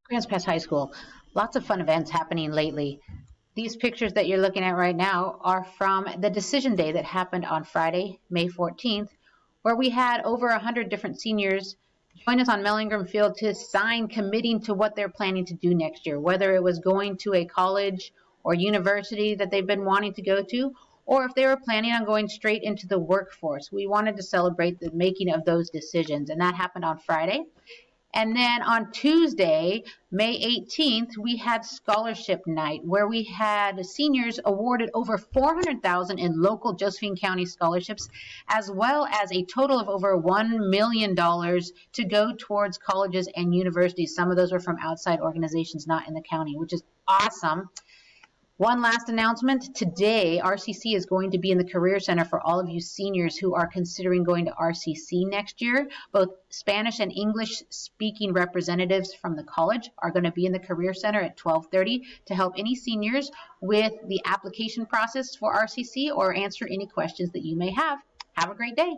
Grants Pass High School. Lots of fun events happening lately. These pictures that you're looking at right now are from the decision day that happened on Friday, May 14th, where we had over 100 different seniors join us on Mellingram Field to sign committing to what they're planning to do next year, whether it was going to a college or university that they've been wanting to go to, or if they were planning on going straight into the workforce. We wanted to celebrate the making of those decisions, and that happened on Friday. And then on Tuesday, May 18th, we had scholarship night where we had seniors awarded over $400,000 in local Josephine County scholarships, as well as a total of over $1 million to go towards colleges and universities. Some of those were from outside organizations, not in the county, which is awesome. One last announcement. Today, RCC is going to be in the Career Center for all of you seniors who are considering going to RCC next year. Both Spanish and English speaking representatives from the college are going to be in the Career Center at 12:30 to help any seniors with the application process for RCC or answer any questions that you may have. Have a great day.